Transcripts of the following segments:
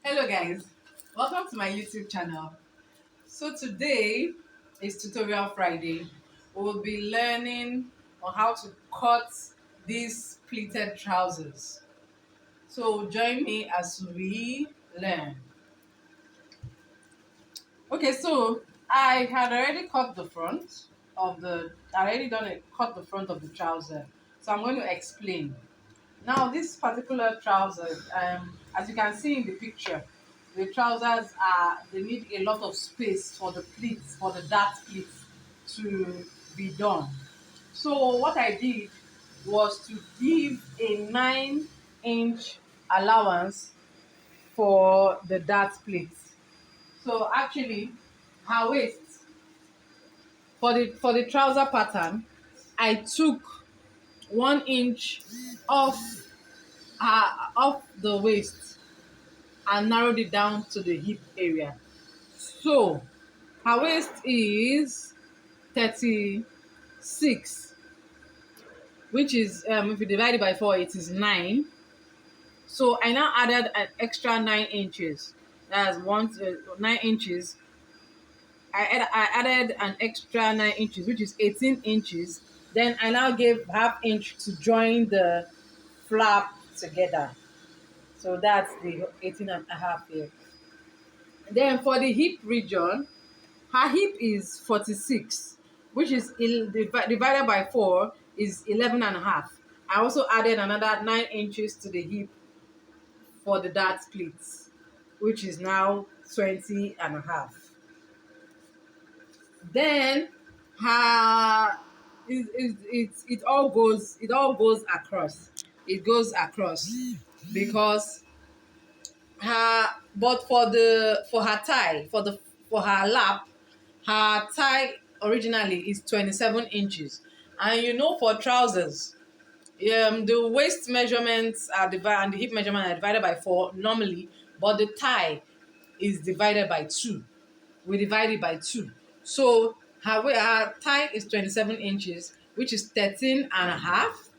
Hello guys, welcome to my YouTube channel. So today is tutorial Friday. We'll be learning on how to cut these pleated trousers. So join me as we learn. Okay, so I had already cut the front I already cut the front of the trouser. So I'm going to explain. Now, this particular trousers, as you can see in the picture, the trousers they need a lot of space for the pleats, for the dart pleats to be done. So what I did was to give a 9-inch allowance for the dart pleats. So actually, her waist for the trouser pattern, I took 1 inch off off the waist and narrowed it down to the hip area. So her waist is 36, which is if you divide it by 4, it is 9. So I now added an extra 9 inches. That's 9 inches. I added an extra 9 inches, which is 18 inches. Then I now gave half inch to join the flap together. So that's the 18 and a half here. Then for the hip region, her hip is 46, which is divided by 4 is 11 and a half. I also added another 9 inches to the hip for the dart pleats, which is now 20 and a half. Then her it all goes across. It goes across because but for her tie, for her lap, her tie originally is 27 inches. And for trousers, the waist measurements are divided and the hip measurement are divided by 4 normally, but the tie is divided by 2. We divide it by 2. So her tie is 27 inches, which is 13 and a half,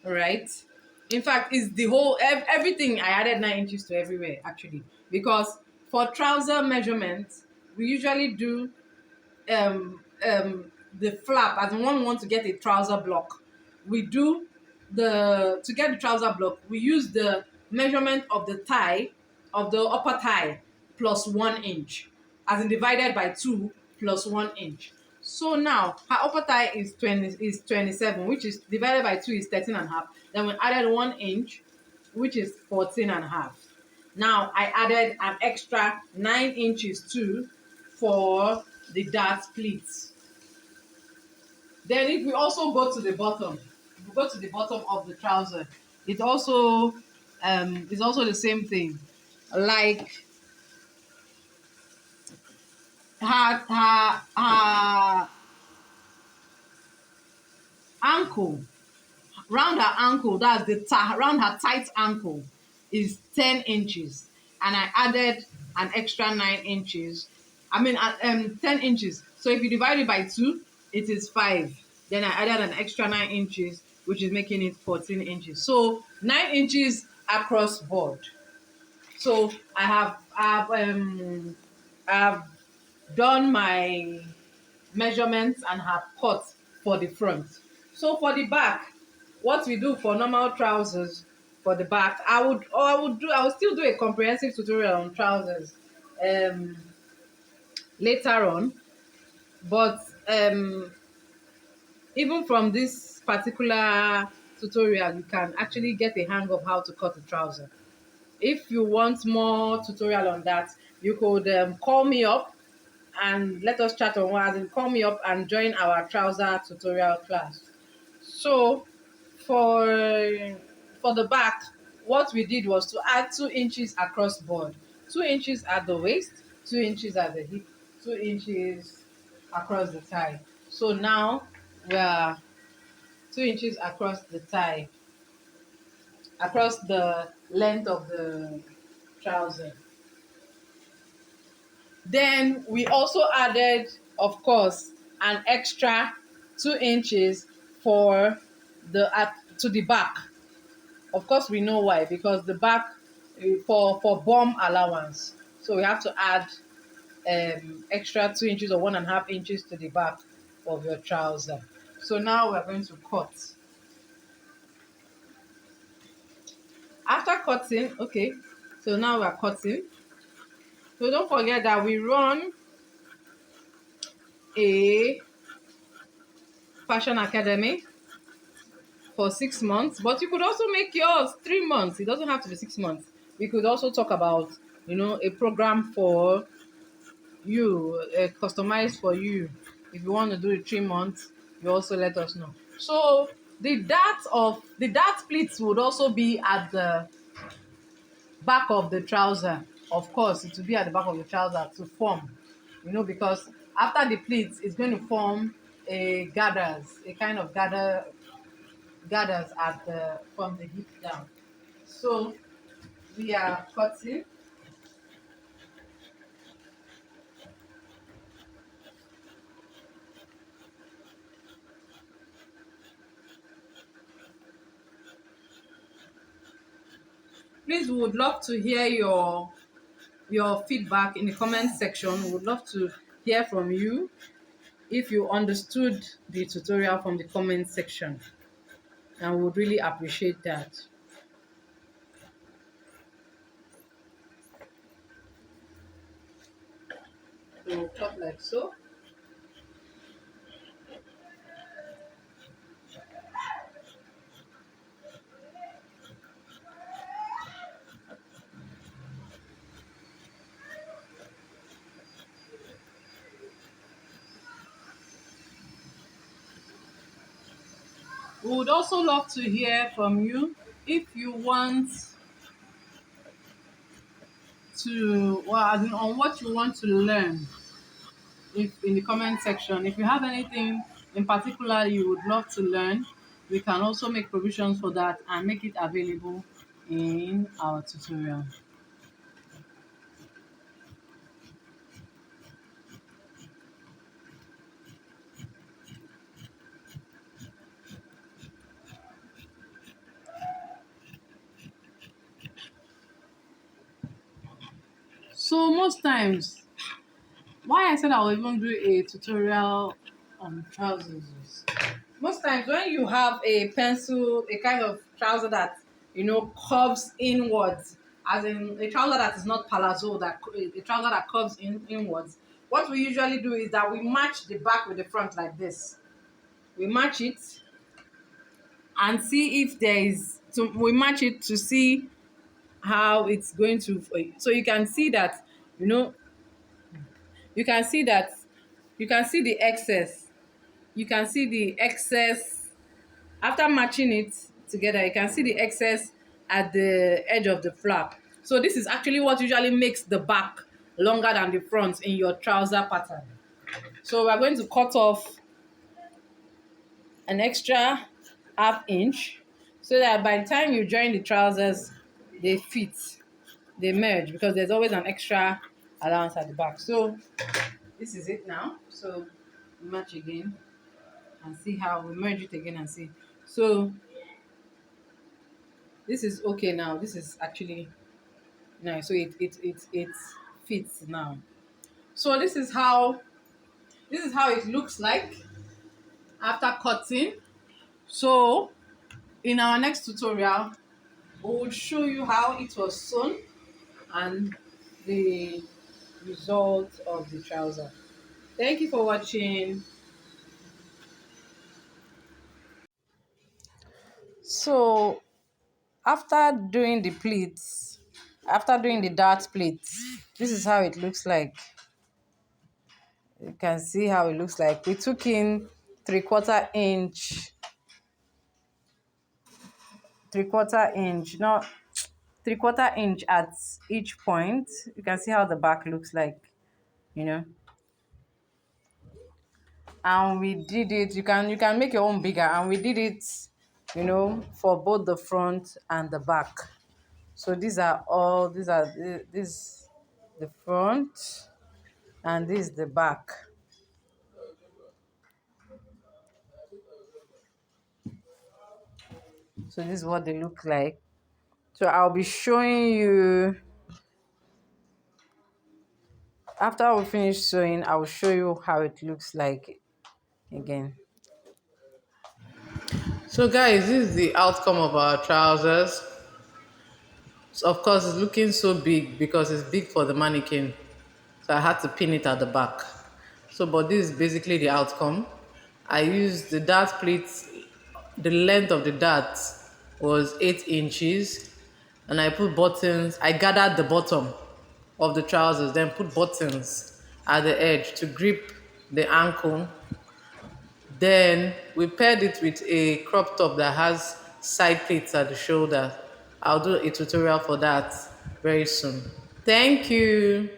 right? In fact, it's the whole everything. I added 9 inches to everywhere actually, because for trouser measurements we usually do the flap. As one wants to get a trouser block, we do the to get the trouser block we use the measurement of the thigh, of the upper thigh, plus 1 inch, as in divided by 2 plus 1 inch. So now her upper thigh is 27, which is divided by 2 is 13 and a half. Then we added 1 inch, which is 14 and a half. Now I added an extra 9 inches too for the dart pleats. Then if we also go to the bottom, if we go to the bottom of the trouser, it also is also the same thing. Like her ankle, round her ankle, that's round her tight ankle, is 10 inches, and I added an extra 9 inches. 10 inches. So if you divide it by 2, it is 5. Then I added an extra 9 inches, which is making it 14 inches. So 9 inches across board. So I have done my measurements and have cut for the front. So for the back, what we do for normal trousers, for the back, I will still do a comprehensive tutorial on trousers later on. But even from this particular tutorial, you can actually get a hang of how to cut a trouser. If you want more tutorial on that, you could call me up and let us chat on WhatsApp. Call me up and join our trouser tutorial class. So for the back, what we did was to add 2 inches across board, 2 inches at the waist, 2 inches at the hip, 2 inches across the thigh. So now we are 2 inches across the thigh, across the length of the trouser. Then we also added, of course, an extra 2 inches for to the back. Of course, we know why, because the back for bum allowance. So we have to add extra 2 inches or 1.5 inches to the back of your trouser. So now we're going to cut. After cutting, okay, so now we're cutting. So don't forget that we run a fashion academy for 6 months, but you could also make yours 3 months. It doesn't have to be 6 months. We could also talk about, a program for you, customized for you. If you want to do it 3 months, you also let us know. So the dart pleats would also be at the back of the trouser. Of course, it will be at the back of the trouser to form, because after the pleats, it's going to form a kind of gathers at the from the hip down. So we are cutting. Please, we would love to hear your feedback in the comment section. We would love to hear from you if you understood the tutorial from the comment section, and we would really appreciate that. So cut like so. We would also love to hear from you if you want to, well, as in on what you want to learn. If in the comment section, if you have anything in particular you would love to learn, we can also make provisions for that and make it available in our tutorial. So most times, why I said I'll even do a tutorial on trousers is, most times when you have a pencil, a kind of trouser that curves inwards, as in a trouser that is not palazzo, that a trouser that curves inwards, what we usually do is that we match the back with the front like this. We match it and see if there is, so we match it to see how it's going to, so you can see that, you know you can see that you can see the excess. You can see the excess after matching it together. You can see the excess at the edge of the flap. So this is actually what usually makes the back longer than the front in your trouser pattern. So we're going to cut off an extra 1/2 inch so that by the time you join the trousers, they fit, they merge, because there's always an extra allowance at the back. So this is it now. So match again and see how we merge it again and see. So this is okay now. This is actually nice. So it fits now. So this is how it looks like after cutting. So in our next tutorial, we will show you how it was sewn and the result of the trouser. Thank you for watching. So after doing the pleats, after doing the dart pleats, this is how it looks like. You can see how it looks like. We took in 3/4 inch, 3/4 inch, not 3/4 inch at each point. You can see how the back looks like, you know. And we did it. You can make your own bigger, and we did it, for both the front and the back. So this the front, and this is the back. So this is what they look like So I'll be showing you after we finish sewing. I'll show you how it looks like again. So guys, this is the outcome of our trousers. So of course it's looking so big because it's big for the mannequin. So I had to pin it at the back. So but this is basically the outcome. I used the dart pleats. The length of the dart was 8 inches, and I put buttons. I gathered the bottom of the trousers, then put buttons at the edge to grip the ankle. Then we paired it with a crop top that has side pleats at the shoulder. I'll do a tutorial for that very soon. Thank you.